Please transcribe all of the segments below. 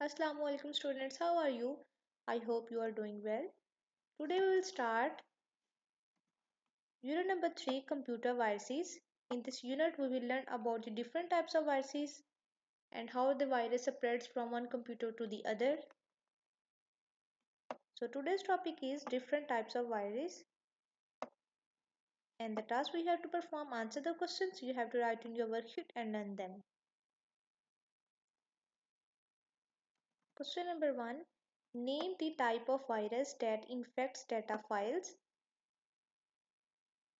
Assalamu alaikum students, how are you? I hope you are doing well. Today we will start unit number 3 computer viruses. In this unit we will learn about the different types of viruses and how the virus spreads from one computer to the other. So today's topic is different types of viruses and the task we have to perform answer the questions you have to write in your worksheet and learn them. Question number 1. Name the type of virus that infects data files.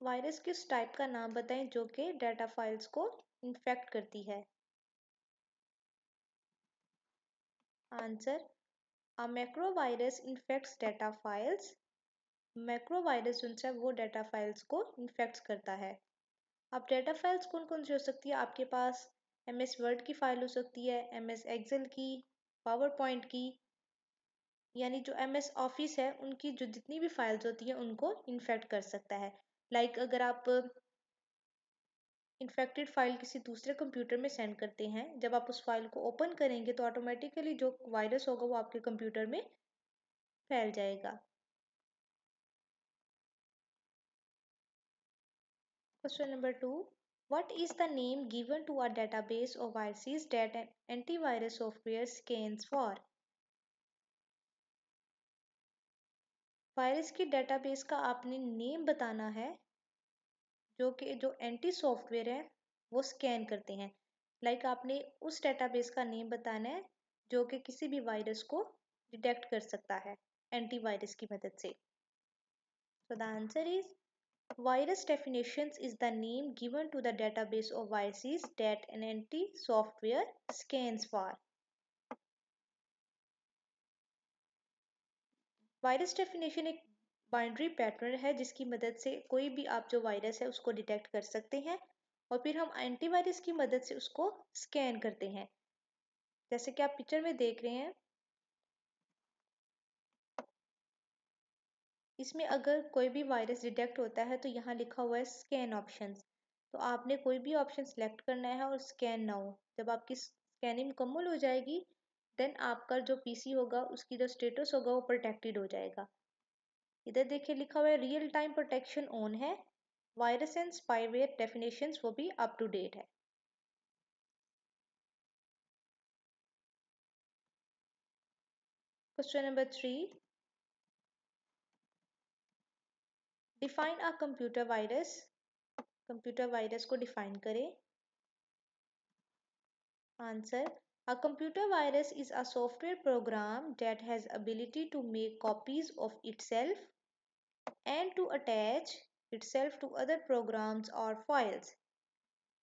Virus किस type का नाम बताएं जो कि data files को infect करती है। Answer अ मैक्रोवायरस infects data files. मैक्रोवायरस जो है वो डाटा फाइल्स को इन्फेक्ट करता है। अब डाटा फाइल्स कौन कौन सी हो सकती है आपके पास? एमएस वर्ड की फाइल हो सकती है, एमएस एक्सेल की, पावर पॉइंट की, यानी जो एमएस ऑफिस है उनकी जो जितनी भी फाइल्स होती हैं उनको इन्फेक्ट कर सकता है। अगर आप इन्फेक्टेड फाइल किसी दूसरे कंप्यूटर में सेंड करते हैं, जब आप उस फाइल को ओपन करेंगे तो ऑटोमेटिकली जो वायरस होगा वो आपके कंप्यूटर में फैल जाएगा। Question number 2. What is the name given to a database of viruses that an antivirus software scans for? Virus की डेटाबेस का आपने नेम बताना है जो कि जो एंटी सॉफ्टवेयर है वो स्कैन करते हैं। आपने उस डेटाबेस का नेम बताना है जो कि किसी भी वायरस को डिटेक्ट कर सकता है एंटीवायरस की मदद से। So the answer is virus definitions is the name given to the database of viruses that an anti-software scans for. Virus definition एक बाइनरी पैटर्न है जिसकी मदद से कोई भी आप जो वायरस है उसको डिटेक्ट कर सकते हैं और फिर हम एंटीवायरस की मदद से उसको स्कैन करते हैं। जैसे कि आप पिक्चर में देख रहे हैं, इसमें अगर कोई भी वायरस डिटेक्ट होता है तो यहाँ लिखा हुआ है स्कैन ऑप्शंस। तो आपने कोई भी ऑप्शन सेलेक्ट करना है और स्कैन नाउ। जब आपकी स्कैनिंग मुकम्मल हो जाएगी देन आपका जो पीसी होगा उसकी जो स्टेटस होगा वो प्रोटेक्टेड हो जाएगा। इधर देखिए लिखा हुआ है रियल टाइम प्रोटेक्शन ऑन है, वायरस एंड स्पाईवेयर डेफिनेशंस वो भी अप टू डेट है। Question number 3. Define a computer virus. Computer virus को डिफाइन करें। Answer A computer virus is a software program that has ability to make copies of itself and to attach itself to other programs or files.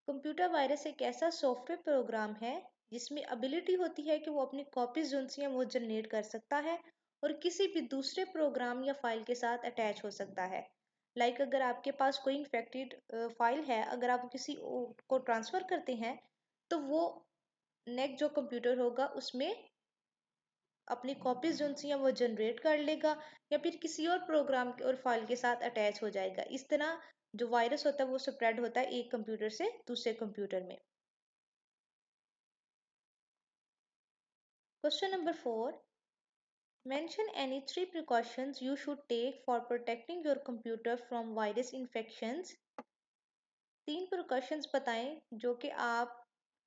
Computer virus एक ऐसा software program है जिसमें ability होती है कि वो अपनी कॉपीज जो हैं वो जनरेट कर सकता है और किसी भी दूसरे प्रोग्राम या फाइल के साथ अटैच हो सकता है। अगर आपके पास कोई इन्फेक्टेड फाइल है, अगर आप किसी को ट्रांसफ़र करते हैं तो वो नेक्स्ट जो कंप्यूटर होगा उसमें अपनी कॉपीज जो हैं वो जनरेट कर लेगा या फिर किसी और प्रोग्राम और फाइल के साथ अटैच हो जाएगा। इस तरह जो वायरस होता है वो स्प्रेड होता है एक कंप्यूटर से दूसरे कंप्यूटर में। Question number 4. Mention any 3 precautions you should take for protecting your computer from virus infections. 3 precautions बताएं जो कि आप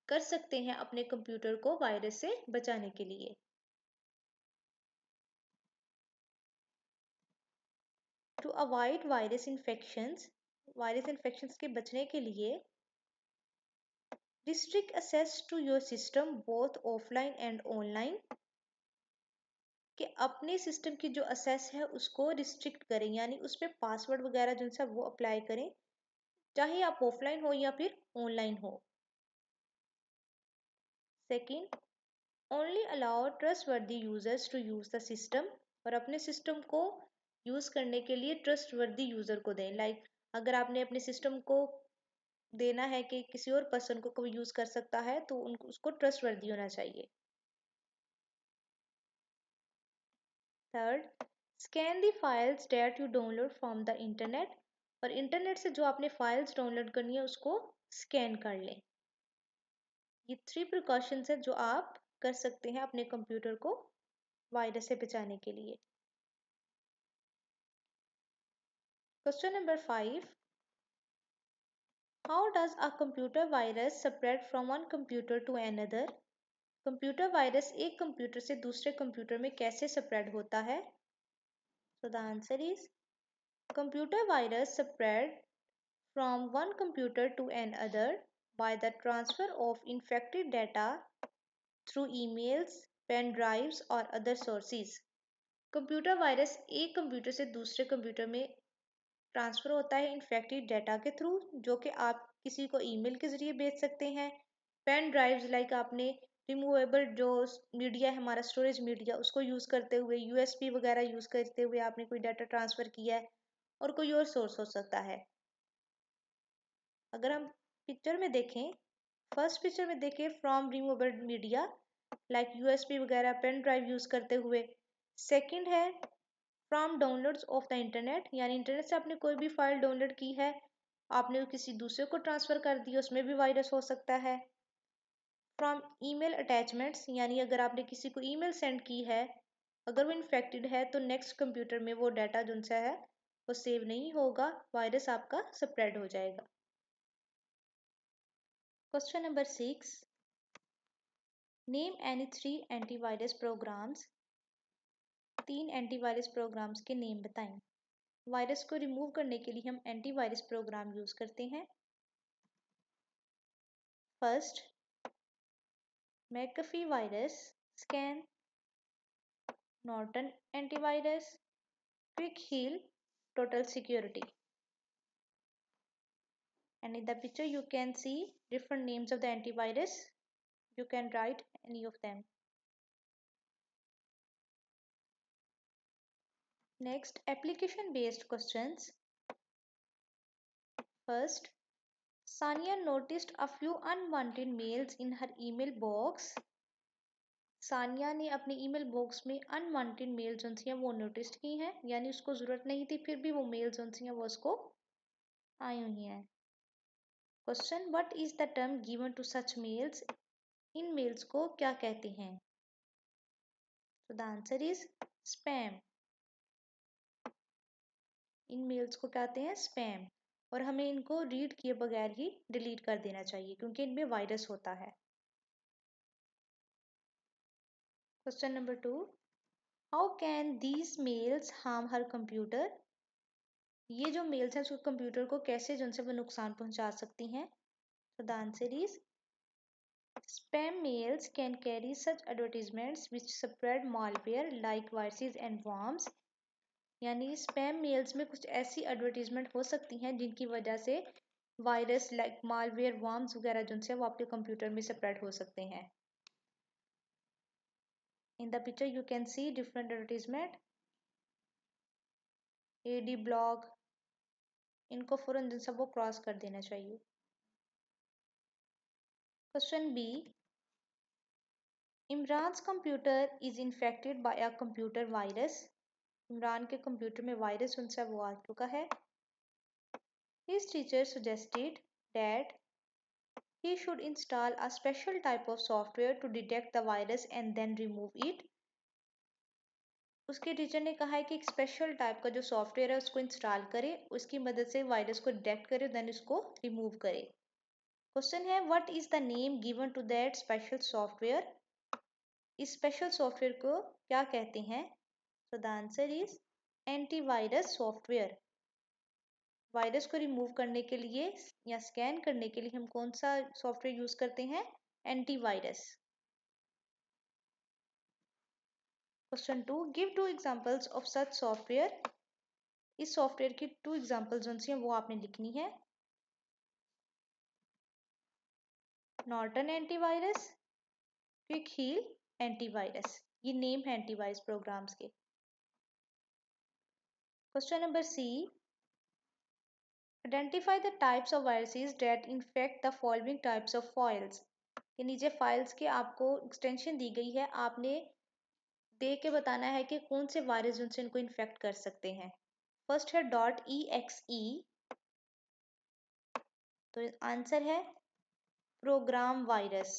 कर सकते हैं अपने कंप्यूटर को वायरस से बचाने के लिए। To avoid virus infections के बचने के लिए restrict access to your system both offline and online. कि अपने सिस्टम की जो असेस है उसको रिस्ट्रिक्ट करें, यानी उस पर पासवर्ड वगैरह जो है वो अप्लाई करें, चाहे आप ऑफलाइन हो या फिर ऑनलाइन हो। Second, only allow trustworthy users to use the system. और अपने सिस्टम को यूज करने के लिए ट्रस्टवर्दी यूजर को दें। अगर आपने अपने सिस्टम को देना है कि किसी और पर्सन को कोई यूज कर सकता है तो उनको उसको ट्रस्टवर्दी होना चाहिए। Third, scan the files that you download from the internet. और इंटरनेट से जो आपने फाइल्स डाउनलोड करनी है उसको स्कैन कर लें। ये 3 प्रिकॉशंस है जो आप कर सकते हैं अपने कंप्यूटर को वायरस से बचाने के लिए। Question number 5, how does a computer virus spread from one computer to another? Computer virus एक कंप्यूटर से दूसरे कंप्यूटर में कैसे स्प्रेड होता है? So the answer is, computer virus spread from one computer to another by the transfer of infected data through emails, pen drives or other sources. Computer virus एक computer से दूसरे computer में transfer होता है infected data के through, जो कि आप किसी को ईमेल के ज़रिए भेज सकते हैं। पेन ड्राइव्स लाइक आपने रिमूवेबल जो मीडिया है हमारा स्टोरेज मीडिया, उसको यूज़ करते हुए यूएसबी वगैरह यूज़ करते हुए आपने कोई डाटा ट्रांसफ़र किया है, और कोई और सोर्स हो सकता है। अगर हम पिक्चर में देखें, फर्स्ट पिक्चर में देखें from removable media like USB वगैरह पेन ड्राइव यूज़ करते हुए। सेकंड है from downloads of the internet, यानी इंटरनेट से आपने कोई भी फाइल डाउनलोड की है, आपने किसी दूसरे को ट्रांसफ़र कर दी, उसमें भी वायरस हो सकता है। फ्रॉम ईमेल अटैचमेंट्स, यानी अगर आपने किसी को ईमेल सेंड की है, अगर वो इन्फेक्टेड है तो नेक्स्ट कंप्यूटर में वो डाटा जो सा है वो सेव नहीं होगा, वायरस आपका स्प्रेड हो जाएगा। Question number 6, name any 3 antivirus programs. 3 antivirus programs के नेम बताएं। वायरस को रिमूव करने के लिए हम एंटीवायरस प्रोग्राम यूज़ करते हैं। First, McAfee virus scan, Norton antivirus, Quick Heal, total security. And in the picture you can see different names of the antivirus. You can write any of them. Next, application based questions. First, Sania noticed a few unwanted mails in her email box. Sania ने अपने email box में unwanted mail जो सी हैं वो notice की हैं, यानी उसको ज़रूरत नहीं थी फिर भी वो मेल जो सी हैं वो उसको आई हुई हैं। Question, what is the term given to such mails? इन मेल्स को क्या कहते हैं? तो द आंसर इज स्पैम। इन मेल्स को कहते हैं स्पैम, और हमें इनको रीड किए बगैर ही डिलीट कर देना चाहिए क्योंकि इनमें वायरस होता है। Question number 2, how can these mails harm her computer? ये जो मेल्स हैं उसको कंप्यूटर को कैसे जो से वो नुकसान पहुंचा सकती हैं? तो the answer is, spam mails can carry such advertisements which spread malware like viruses and worms. यानी स्पैम मेल्स में कुछ ऐसी एडवर्टीजमेंट हो सकती हैं जिनकी वजह से वायरस लाइक मालवेयर वर्म्स वगैरह जिनसे वो आपके कंप्यूटर में स्प्रेड हो सकते हैं। In the picture you can see different advertisement, ad blog, इनको फौरन जिनसे वो क्रॉस कर देना चाहिए। Question B, Imran's computer is infected by a computer virus. Imran के कंप्यूटर में वायरस उनसे वो आ चुका है। His teacher suggested that he should install a special type of software to detect the virus and then remove it. उसके teacher ने कहा है कि एक स्पेशल टाइप का जो सॉफ्टवेयर है उसको इंस्टॉल करे, उसकी मदद से वायरस को डिटेक्ट करे, देन उसको रिमूव करे। क्वेश्चन है, what is the name given to that special software? इस स्पेशल सॉफ्टवेयर को क्या कहते हैं? तो the answer is antivirus software. Virus को रिमूव करने के लिए या स्कैन करने के लिए हम कौन सा सॉफ्टवेयर यूज करते हैं? Antivirus. Question 2, give 2 examples of such software. इस सॉफ्टवेयर की 2 एग्जांपल्स जो हैं वो आपने लिखनी है। Norton antivirus, Quick Heal antivirus, ये नेम है एंटीवायरस प्रोग्राम्स के। Question number C, identify the types of viruses that infect the following types of files. के नीचे फाइल्स की आपको एक्सटेंशन दी गई है, आपने देख के बताना है कि कौन से वायरस जिनसे इनको इन्फेक्ट कर सकते हैं। फर्स्ट है .exe, तो आंसर है प्रोग्राम वायरस।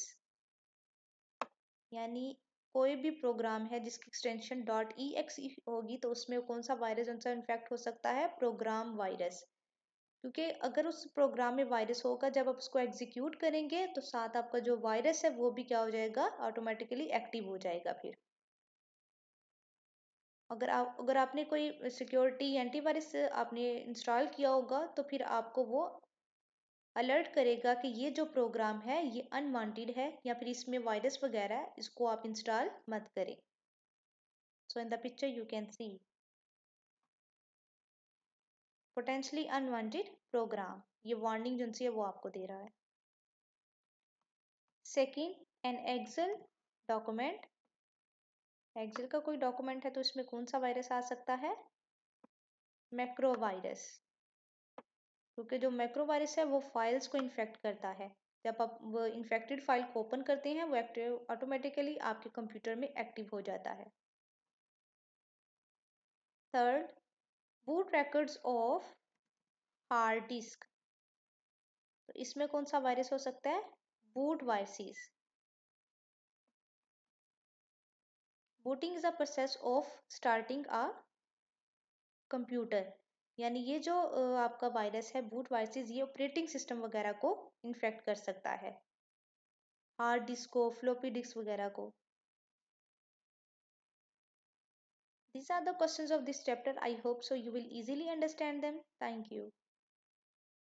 यानी कोई भी प्रोग्राम है जिसकी एक्सटेंशन डॉट ई एक्स होगी तो उसमें कौन सा वायरस उनसे इन्फेक्ट हो सकता है, प्रोग्राम वायरस। क्योंकि अगर उस प्रोग्राम में वायरस होगा, जब आप उसको एग्जीक्यूट करेंगे तो साथ आपका जो वायरस है वो भी क्या हो जाएगा, ऑटोमेटिकली एक्टिव हो जाएगा। फिर अगर आपने कोई सिक्योरिटी एंटीवायरस आपने इंस्टॉल किया होगा तो फिर आपको वो अलर्ट करेगा कि ये जो प्रोग्राम है ये अनवांटेड है या फिर इसमें वायरस वगैरह है, इसको आप इंस्टॉल मत करें। So in the picture you can see potentially unwanted program, ये वार्निंग जो है वो आपको दे रहा है। Second, an Excel document. Excel का कोई डॉक्यूमेंट है तो इसमें कौन सा वायरस आ सकता है, मैक्रो वायरस। क्योंकि जो मैक्रो वायरस है वो फाइल्स को इन्फेक्ट करता है। जब आप वो इन्फेक्टेड फाइल को ओपन करते हैं वो एक्टिव ऑटोमेटिकली आपके कंप्यूटर में एक्टिव हो जाता है। Third, boot records of hard disk. तो इसमें कौन सा वायरस हो सकता है, boot viruses. Booting is a process of starting a computer. यानी ये जो आपका वायरस है बूट वायरसेस, ये ऑपरेटिंग सिस्टम वगैरह को इन्फेक्ट कर सकता है, हार्ड डिस्क को, फ्लॉपी डिस्क वगैरह को। These are the questions of this chapter. I hope so you will easily understand them. Thank you.